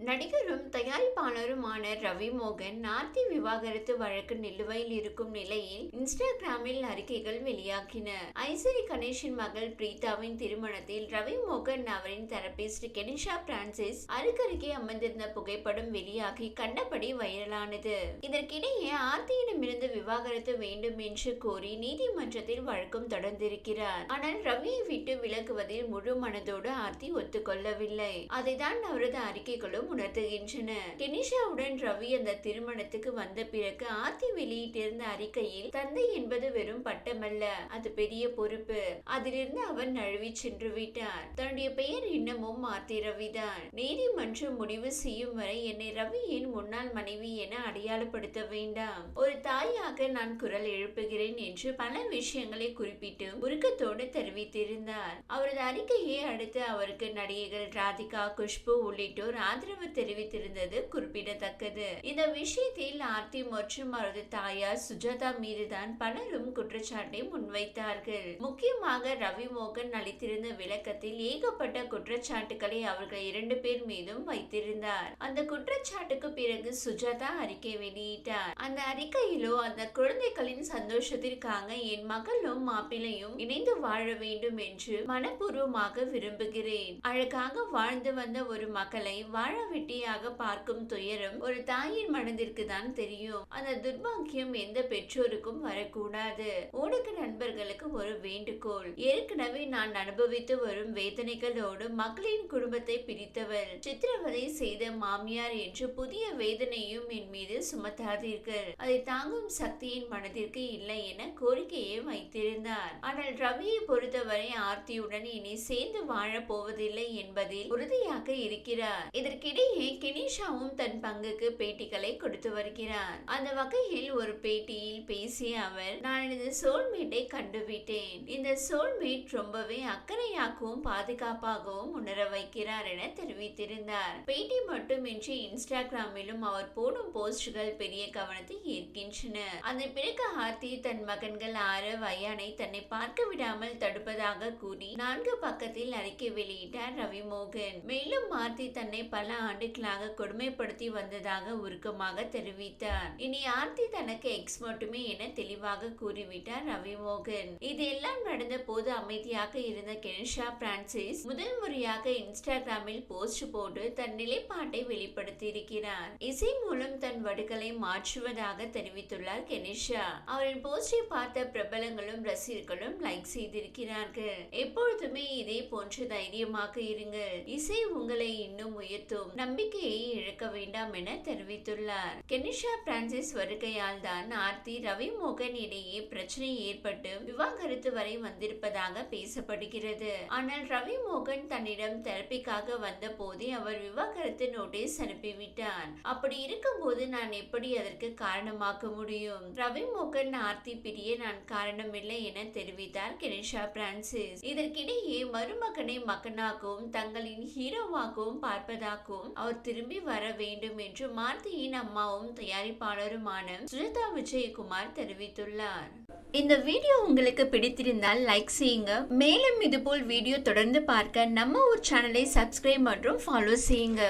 நடிகரும் தயாரிப்பாளருமான ரவி மோகன் நார்த்தி விவாகரத்து வழக்கு நிலுவையில் இருக்கும் நிலையில் இன்ஸ்டாகிராமில் அறிக்கைகள் வெளியாகின. ஐஸ்வரி கணேஷின் மகள் பிரீதாவின் திருமணத்தில் ரவி மோகன் அவரின் தெரபிஸ்ட் கெனிஷா பிரான்சிஸ் அருகருகே அமர்ந்திருந்த புகைப்படம் வெளியாகி கண்டபடி வைரலானது. இதற்கிடையே ஆர்த்தியிடமிருந்து விவாகரத்து வேண்டும் என்று கோரி நீதிமன்றத்தில் வழக்கும் தொடர்ந்திருக்கிறார். ஆனால் ரவியை விட்டு விலகுவதில் முழு மனதோடு ஆர்த்தி ஒத்துக்கொள்ளவில்லை. அதைதான் அவரது அறிக்கைகளும் உணர்த்துகின்றன. கெனிஷாவுடன் ரவி அந்த திருமணத்துக்கு வந்த பிறகு ஆர்த்தி வெளியிட்டிருந்த அறிக்கையில் தந்தை என்பது வெறும் பட்டமல்ல, அது பெரிய பொறுப்பு. அதிலிருந்து அவர் நழுவி சென்று விட்டார். தன்னுடைய பெயர் இன்னமும் ஆர்த்தி ரவிதான். நீதிமன்றம் முடிவு செய்யும் வரை என்னை ரவியின் முன்னாள் மனைவி என அடையாளப்படுத்த வேண்டாம். ஒரு தாயாக நான் குரல் எழுப்புகிறேன் என்று பல விஷயங்களை குறிப்பிட்டு உருக்கத்தோடு தெரிவித்திருந்தார். அவரது அறிக்கையை அடுத்து அவருக்கு நடிகைகள் ராதிகா, குஷ்பு உள்ளிட்டோர் ஆதரவு தெரிவித்திருந்தது குறிப்பிடத்தக்கது. இந்த விஷயத்தில் ஆர்த்தி மற்றும் அவரது தாயார் சுஜாதா மீதுதான் பலரும் குற்றச்சாட்டை முன்வைத்தார்கள். முக்கியமாக ரவி மோகன் அளித்திருந்த விளக்கத்தில் ஏகப்பட்ட குற்றச்சாட்டுகளை அவர்கள் 2 பேர் மீதும் வைத்திருந்தார். அந்த குற்றச்சாட்டுக்கு பிறகு சுஜாதா அறிக்கை வெளியிட்டார். அந்த அறிக்கையிலோ அந்த குழந்தைகளின் சந்தோஷத்திற்காக என் மகளும் மாப்பிள்ளையும் இணைந்து வாழ வேண்டும் என்று மனப்பூர்வமாக விரும்புகிறேன். அழகாக வாழ்ந்து வந்த ஒரு மகளை வாழ வெட்டியாக பார்க்கும் துயரம் ஒரு தாயின் மனதிற்கு தான் தெரியும். அந்த துர்பாக்கியம் எந்த பெற்றோருக்கும் வரக்கூடாது. ஊடக நண்பர்களுக்கு ஒரு வேண்டுகோள். ஏற்கனவே நான் அனுபவித்து வரும் வேதனைகளோடு மக்களின் குடும்பத்தை பிரித்தவர், சித்திரவதை செய்த மாமியார் என்று புதிய வேதனையும் என் மீது சுமத்தாதீர்கள். அதை தாங்கும் சக்தியின் மனதிற்கு இல்லை என கோரிக்கையை வைத்திருந்தார். ஆனால் ரவியை பொறுத்தவரை ஆர்த்தியுடன் இனி சேர்ந்து வாழ போவதில்லை என்பதில் உறுதியாக இருக்கிறார். இதற்கிடையே கெனிஷாவும் தன் பங்குக்கு பேட்டிகளை கொடுத்து வருகிறார். அந்த வகையில் ஒரு பேட்டியில் பேசிய அவர், நான் எனது சோல்மேட்டை கண்டுவிட்டேன். இந்த சோல்மேட் ரொம்பவே அக்கறையாகவும் பாதுகாப்பாகவும் உணர வைக்கிறார் என தெரிவித்திருந்தார். பேட்டி மட்டுமின்றி இன்ஸ்டாகிராமிலும் அவர் போடும் போஸ்டுகள் பெரிய கவனத்தை ஈர்க்கின்றன. அதன் பிறகு ஆர்த்தி தன் மகன்கள் 6 வயானை தன்னை பார்க்க விடாமல் தடுப்பதாக கூறி 4 பக்கத்தில் அறிக்கை வெளியிட்டார் ரவி மோகன். மேலும் ஆர்த்தி தன்னை பல ஆண்டுகளாக கொடுமைப்படுத்தி வந்ததாக உருக்கமாக தெரிவித்தார். இனி ஆர்த்தி தனக்கு எக்ஸ் மட்டுமே என தெளிவாக கூறிவிட்டார் ரவி மோகன். இதெல்லாம் நடந்த போது அமைதியாக இருந்த கெனிஷா பிரான்சிஸ் முதல் முறையாக இன்ஸ்டாகிராமில் போஸ்ட் போட்டு தன் நிலைப்பாட்டை வெளிப்படுத்தி இருக்கிறார். இசை மூலம் தன் வடுகளை மாற்றுவதாக தெரிவித்துள்ளார் கெனிஷா. அவரின் போஸ்டை பார்த்த பிரபலங்களும் ரசிகர்களும் லைக் செய்திருக்கிறார்கள். எப்பொழுதுமே இதே போன்று தைரியமாக இருங்கள். இசை உங்களை இன்னும் உயர்த்தும். நம்பிக்கையை இழக்க வேண்டாம் என தெரிவித்துள்ளார். கெனிஷா பிரான்சிஸ் வருகையால் தான் ஆர்த்தி ரவி மோகன் இடையே பிரச்சனை ஏற்பட்டு விவாகரத்து வரை வந்திருப்பதாக பேசப்படுகிறது. ஆனால் ரவி மோகன் தன்னிடம் தெரப்பிக்காக வந்த போதே அவர் விவாகரத்து நோட்டீஸ் அனுப்பிவிட்டார். அப்படி இருக்கும் போது நான் எப்படி அதற்கு காரணமாக்க முடியும்? ரவி மோகன் ஆர்த்தி பிரிய நான் காரணமில்லை என தெரிவித்தார் கெனிஷா பிரான்சிஸ். இதற்கிடையே மருமகனை மகனாகவும் தங்களின் ஹீரோவாகவும் பார்ப்பதாகவும் அவர் திரும்பி வர வேண்டும் என்று ஆர்த்தியின் அம்மாவும் தயாரிப்பாளருமான சுஜாதா விஜயகுமார் தெரிவித்துள்ளார். இந்த வீடியோ உங்களுக்கு பிடித்திருந்தால் லைக் செய்யுங்க. மேலும் இதுபோல் வீடியோ தொடர்ந்து பார்க்க நம்ம ஒரு சேனலை சப்ஸ்கிரைப் மற்றும் ஃபாலோ செய்யுங்க.